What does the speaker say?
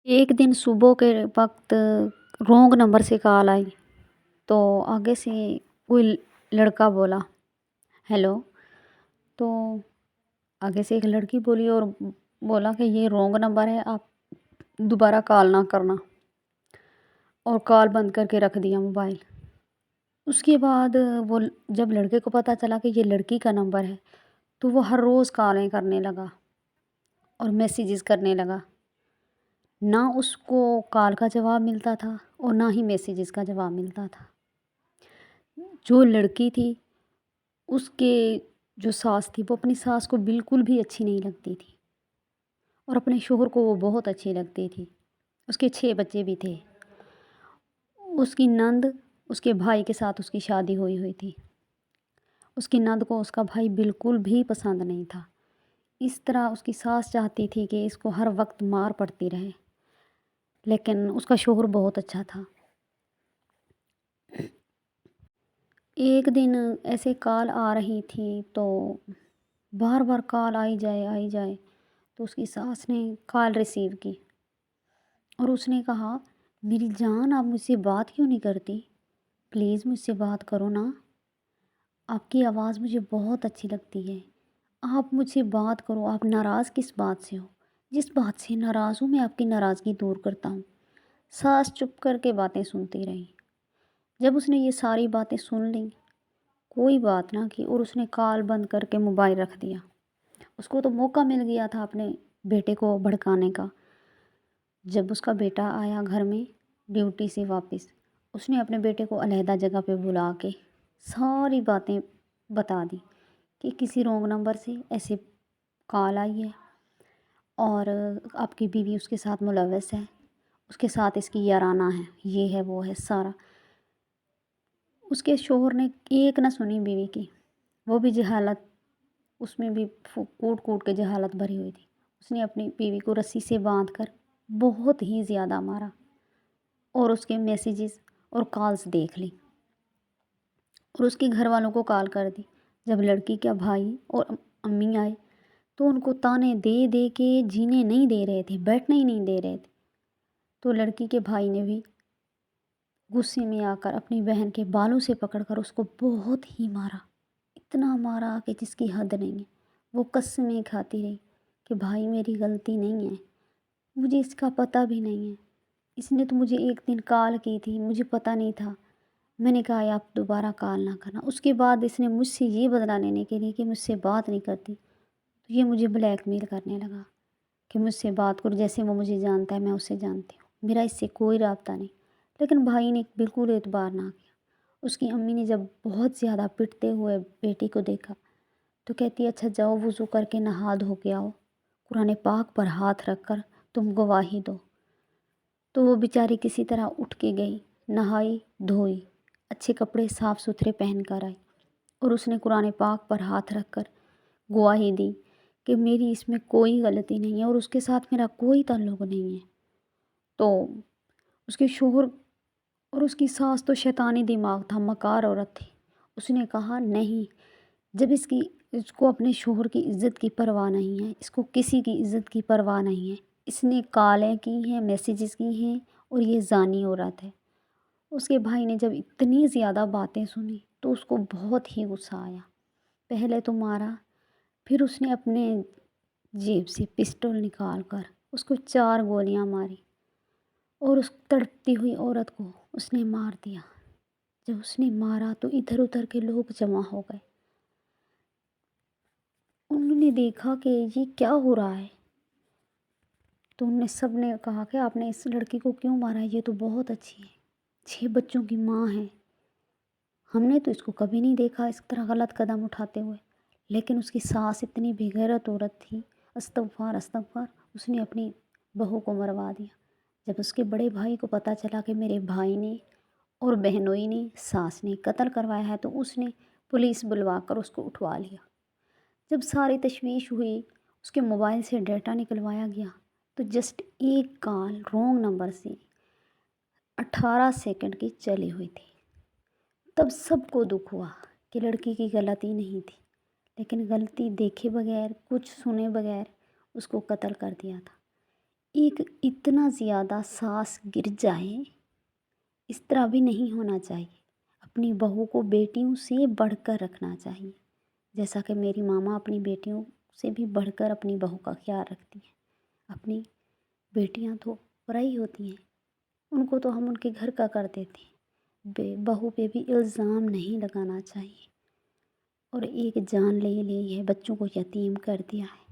एक दिन सुबह के वक़्त रॉन्ग नंबर से कॉल आई, तो आगे से कोई लड़का बोला, हेलो। तो आगे से एक लड़की बोली और बोला कि ये रॉन्ग नंबर है, आप दोबारा कॉल ना करना, और कॉल बंद करके रख दिया मोबाइल। उसके बाद वो जब लड़के को पता चला कि ये लड़की का नंबर है, तो वो हर रोज़ कॉलें करने लगा और मैसेजेस करने लगा। ना उसको कॉल का जवाब मिलता था और ना ही मैसेजेस का जवाब मिलता था। जो लड़की थी, उसके जो सास थी, वो अपनी सास को बिल्कुल भी अच्छी नहीं लगती थी और अपने शौहर को वो बहुत अच्छी लगती थी। उसके 6 बच्चे भी थे। उसकी नंद, उसके भाई के साथ उसकी शादी हुई हुई थी। उसकी नंद को उसका भाई बिल्कुल भी पसंद नहीं था। इस तरह उसकी सास चाहती थी कि इसको हर वक्त मार पड़ती रहे, लेकिन उसका शौहर बहुत अच्छा था। एक दिन ऐसे कॉल आ रही थी, तो बार बार कॉल आई जाए, तो उसकी सास ने कॉल रिसीव की और उसने कहा, मेरी जान, आप मुझसे बात क्यों नहीं करती? प्लीज़ मुझसे बात करो ना। आपकी आवाज़ मुझे बहुत अच्छी लगती है। आप मुझसे बात करो। आप नाराज़ किस बात से हो? जिस बात से नाराज़ हूँ, मैं आपकी नाराज़गी दूर करता हूँ। सास चुप करके बातें सुनती रही। जब उसने ये सारी बातें सुन लीं, कोई बात ना की और उसने कॉल बंद करके मोबाइल रख दिया। उसको तो मौका मिल गया था अपने बेटे को भड़काने का। जब उसका बेटा आया घर में ड्यूटी से वापस, उसने अपने बेटे को अलहदा जगह पे बुला के सारी बातें बता दी कि किसी रॉन्ग नंबर से ऐसे कॉल आई है और आपकी बीवी उसके साथ मुलव्वस है, उसके साथ इसकी याराना है, ये है वो है सारा। उसके शौहर ने एक ना सुनी बीवी की, वो भी जहालत, उसमें भी कूट कूट के जहालत भरी हुई थी। उसने अपनी बीवी को रस्सी से बांध कर बहुत ही ज़्यादा मारा और उसके मैसेजेस और कॉल्स देख ली और उसके घर वालों को कॉल कर दी। जब लड़की का भाई और अम्मी आए, तो उनको ताने दे दे के जीने नहीं दे रहे थे, बैठने ही नहीं दे रहे थे। तो लड़की के भाई ने भी गुस्से में आकर अपनी बहन के बालों से पकड़कर उसको बहुत ही मारा, इतना मारा कि जिसकी हद नहीं है। वो कस्में खाती रही कि भाई मेरी गलती नहीं है, मुझे इसका पता भी नहीं है, इसने तो मुझे एक दिन कॉल की थी, मुझे पता नहीं था। मैंने कहा आप दोबारा कॉल ना करना। उसके बाद इसने मुझसे ये बदला लेने के लिए कि मुझसे बात नहीं करती, तो ये मुझे ब्लैकमेल करने लगा कि मुझसे बात करो, जैसे वो मुझे जानता है मैं उसे जानती हूँ, मेरा इससे कोई राब्ता नहीं। लेकिन भाई ने बिल्कुल एतबार ना किया। उसकी अम्मी ने जब बहुत ज़्यादा पिटते हुए बेटी को देखा, तो कहती, अच्छा जाओ वज़ू करके नहा धो के आओ, कुरान पाक पर हाथ रख कर तुम गवाही दो। तो वो बेचारी किसी तरह उठ के गई, नहाई धोई, अच्छे कपड़े साफ़ सुथरे पहन कर आई और उसने कुरान पाक पर हाथ रख कर गवाही दी कि मेरी इसमें कोई गलती नहीं है और उसके साथ मेरा कोई ताल्लुक़ नहीं है। तो उसके शौहर और उसकी सास तो शैतानी दिमाग था, मकार औरत थी। उसने कहा, नहीं, जब इसको अपने शौहर की इज़्ज़त की परवाह नहीं है, इसको किसी की इज़्ज़त की परवाह नहीं है, इसने कॉलें की हैं, मैसेजेस की हैं और ये ज़ानी औरत है। उसके भाई ने जब इतनी ज़्यादा बातें सुनी, तो उसको बहुत ही गुस्सा आया। पहले तो मारा, फिर उसने अपने जेब से पिस्टल निकाल कर उसको 4 गोलियां मारी और उस तड़पती हुई औरत को उसने मार दिया। जब उसने मारा, तो इधर उधर के लोग जमा हो गए। उन्होंने देखा कि ये क्या हो रहा है, तो उनने सब ने कहा कि आपने इस लड़की को क्यों मारा है, ये तो बहुत अच्छी है, 6 बच्चों की माँ है, हमने तो इसको कभी नहीं देखा इस तरह गलत कदम उठाते हुए। लेकिन उसकी सास इतनी बेगैरत औरत थी, अस्तगफार अस्तगफार, उसने अपनी बहू को मरवा दिया। जब उसके बड़े भाई को पता चला कि मेरे भाई ने और बहनोई ने, सास ने कत्ल करवाया है, तो उसने पुलिस बुलवा कर उसको उठवा लिया। जब सारी तशवीश हुई, उसके मोबाइल से डाटा निकलवाया गया, तो जस्ट एक कॉल रॉन्ग नंबर से 18 सेकंड की चली हुई थी। तब सबको दुख हुआ कि लड़की की गलती नहीं थी, लेकिन गलती देखे बगैर, कुछ सुने बगैर उसको कत्ल कर दिया था। ایک اتنا زیادہ ساس گر جائے، اس طرح بھی نہیں ہونا چاہیے۔ اپنی بہو کو بیٹیوں سے بڑھ کر رکھنا چاہیے، جیسا کہ میری ماما اپنی بیٹیوں سے بھی بڑھ کر اپنی بہو کا خیال رکھتی ہیں۔ اپنی بیٹیاں تو پرائی ہوتی ہیں، ان کو تو ہم ان کے گھر کا کر دیتے ہیں، بہو پہ بھی الزام نہیں لگانا چاہیے۔ اور ایک جان لے لی ہے، بچوں کو یتیم کر دیا ہے۔